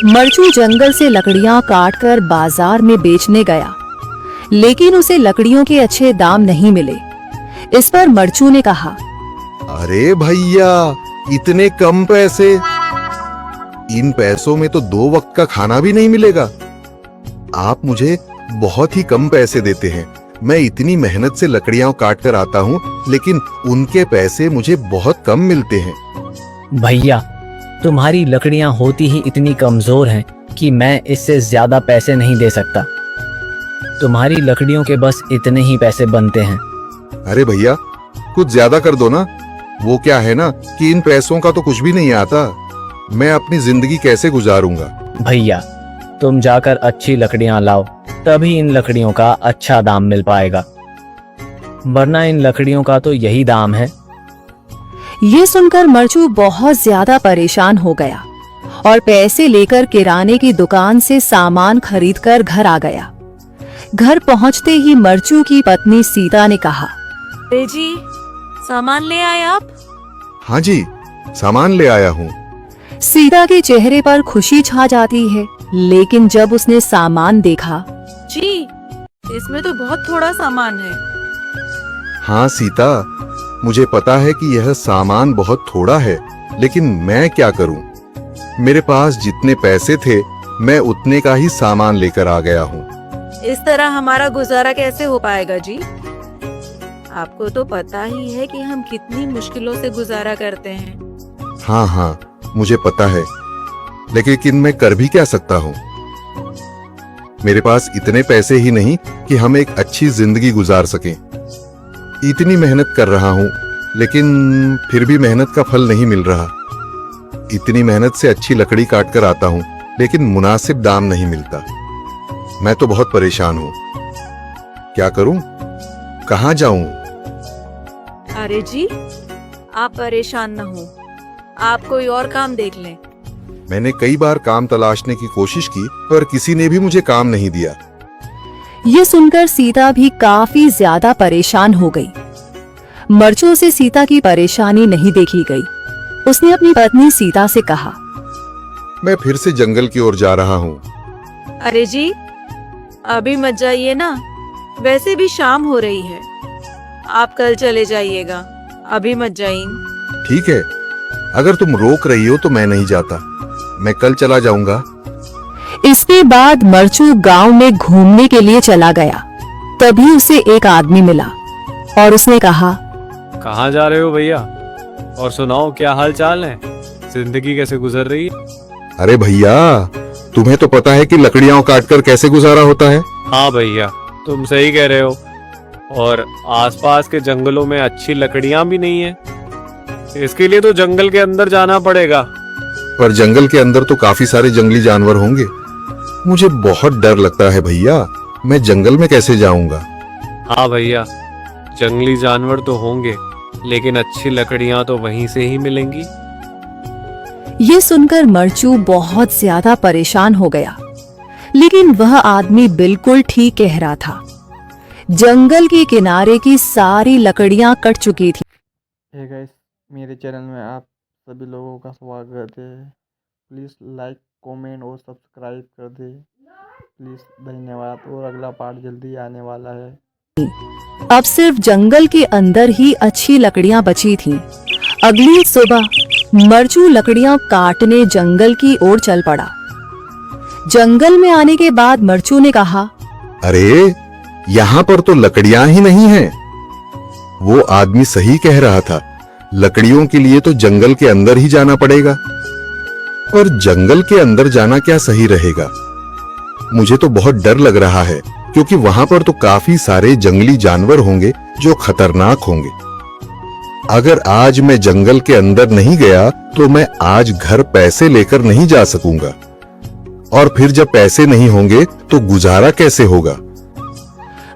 मरचू जंगल से लकड़ियां काटकर बाजार में बेचने गया, लेकिन उसे लकड़ियों के अच्छे दाम नहीं मिले। इस पर मरचू ने कहा, अरे भैया, इतने कम पैसे? इन पैसों में तो 2 वक्त का खाना भी नहीं मिलेगा। आप मुझे बहुत ही कम पैसे देते हैं। मैं इतनी मेहनत से लकड़ियां काट कर आता हूँ, लेकिन उनके पैसे मुझे बहुत कम मिलते हैं। भैया, तुम्हारी लकड़ियां होती ही इतनी कमजोर हैं कि मैं इससे ज्यादा पैसे नहीं दे सकता। तुम्हारी लकड़ियों के बस इतने ही पैसे बनते हैं। अरे भैया, कुछ ज्यादा कर दो ना। वो क्या है ना कि इन पैसों का तो कुछ भी नहीं आता। मैं अपनी जिंदगी कैसे गुजारूंगा? भैया, तुम जाकर अच्छी लकड़ियां लाओ, तभी इन लकड़ियों का अच्छा दाम मिल पाएगा, वरना इन लकड़ियों का तो यही दाम है। ये सुनकर मरचू बहुत ज्यादा परेशान हो गया और पैसे लेकर किराने की दुकान से सामान खरीदकर घर आ गया। घर पहुंचते ही मरचू की पत्नी सीता ने कहा, अरे जी, सामान ले आए आप? हाँ जी, सामान ले आया हूँ। सीता के चेहरे पर खुशी छा जाती है, लेकिन जब उसने सामान देखा, जी, इसमें तो बहुत थोड़ा सामान है। हाँ सीता, मुझे पता है कि यह सामान बहुत थोड़ा है, लेकिन मैं क्या करूं? मेरे पास जितने पैसे थे, मैं उतने का ही सामान लेकर आ गया हूँ। इस तरह हमारा गुजारा कैसे हो पाएगा जी? आपको तो पता ही है कि हम कितनी मुश्किलों से गुजारा करते हैं। हाँ, मुझे पता है, लेकिन मैं कर भी क्या सकता हूँ? मेरे पास इतने पैसे ही नहीं कि हम एक अच्छी जिंदगी गुजार सकें। इतनी मेहनत कर रहा हूँ, लेकिन फिर भी मेहनत का फल नहीं मिल रहा। इतनी मेहनत से अच्छी लकड़ी काट कर आता हूँ, लेकिन मुनासिब दाम नहीं मिलता। मैं तो बहुत परेशान हूँ। क्या करूँ? कहाँ जाऊँ? अरे जी, आप परेशान न हो, आप कोई और काम देख लें। मैंने कई बार काम तलाशने की कोशिश की, पर किसी ने भी मुझे काम नहीं दिया। ये सुनकर सीता भी काफी ज्यादा परेशान हो गई। मरचू से सीता की परेशानी नहीं देखी गई। उसने अपनी पत्नी सीता से कहा, मैं फिर से जंगल की ओर जा रहा हूँ। अरे जी, अभी मत जाइए ना, वैसे भी शाम हो रही है। आप कल चले जाइएगा, अभी मत जाइए। ठीक है, अगर तुम रोक रही हो तो मैं नहीं जाता। मैं कल चला जाऊंगा। इसके बाद मरचू गांव में घूमने के लिए चला गया। तभी उसे एक आदमी मिला और उसने कहा, कहाँ जा रहे हो भैया? और सुनाओ, क्या हाल चाल है? जिंदगी कैसे गुजर रही है? अरे भैया, तुम्हें तो पता है कि लकड़ियां काटकर कैसे गुजारा होता है। हाँ भैया, तुम सही कह रहे हो। और आसपास के जंगलों में अच्छी लकड़ियां भी नहीं है। इसके लिए तो जंगल के अंदर जाना पड़ेगा। पर जंगल के अंदर तो काफी सारे जंगली जानवर होंगे। मुझे बहुत डर लगता है भैया, मैं जंगल में कैसे जाऊंगा? हाँ भैया, जंगली जानवर तो होंगे, लेकिन अच्छी लकड़ियां तो वहीं से ही मिलेंगी। ये सुनकर मरचू बहुत ज्यादा परेशान हो गया, लेकिन वह आदमी बिल्कुल ठीक कह रहा था। जंगल के किनारे की सारी लकड़ियां कट चुकी थी। हे गाइस, मेरे चैनल में आप सभी लोगों का स्वागत है। प्लीज़ लाइक, कमेंट और सब्सक्राइब कर दे प्लीज़, धन्यवाद। और अगला पार्ट जल्दी आने वाला है। अब सिर्फ जंगल के अंदर ही अच्छी लकड़ियां बची थीं। अगली सुबह मरचू लकड़ियां काटने जंगल की ओर चल पड़ा। जंगल में आने के बाद मरचू ने कहा, अरे, यहाँ पर तो लकड़ियां ही नहीं हैं। वो आदमी सही कह रहा था, लकड़ियों के लिए तो जंगल के अंदर ही जाना पड़ेगा। और जंगल के अंदर जाना क्या सही रहेगा? मुझे तो बहुत डर लग रहा है, क्योंकि वहां पर तो काफी सारे जंगली जानवर होंगे जो खतरनाक होंगे। अगर आज मैं जंगल के अंदर नहीं गया तो मैं आज घर पैसे लेकर नहीं जा सकूंगा, और फिर जब पैसे नहीं होंगे तो गुजारा कैसे होगा?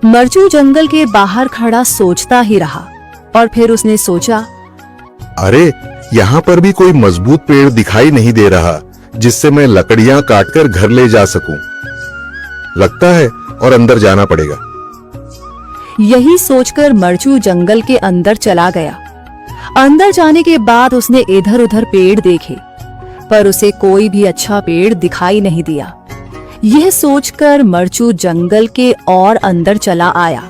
मरचू जंगल के बाहर खड़ा सोचता ही रहा और फिर उसने सोचा, अरे, यहाँ पर भी कोई मजबूत पेड़ दिखाई नहीं दे रहा जिससे मैं लकड़ियां काटकर घर ले जा सकूं। लगता है और अंदर जाना पड़ेगा। यही सोचकर मरचू जंगल के अंदर चला गया। अंदर जाने के बाद उसने इधर उधर पेड़ देखे, पर उसे कोई भी अच्छा पेड़ दिखाई नहीं दिया। यह सोचकर मरचू जंगल के और अंदर चला आया।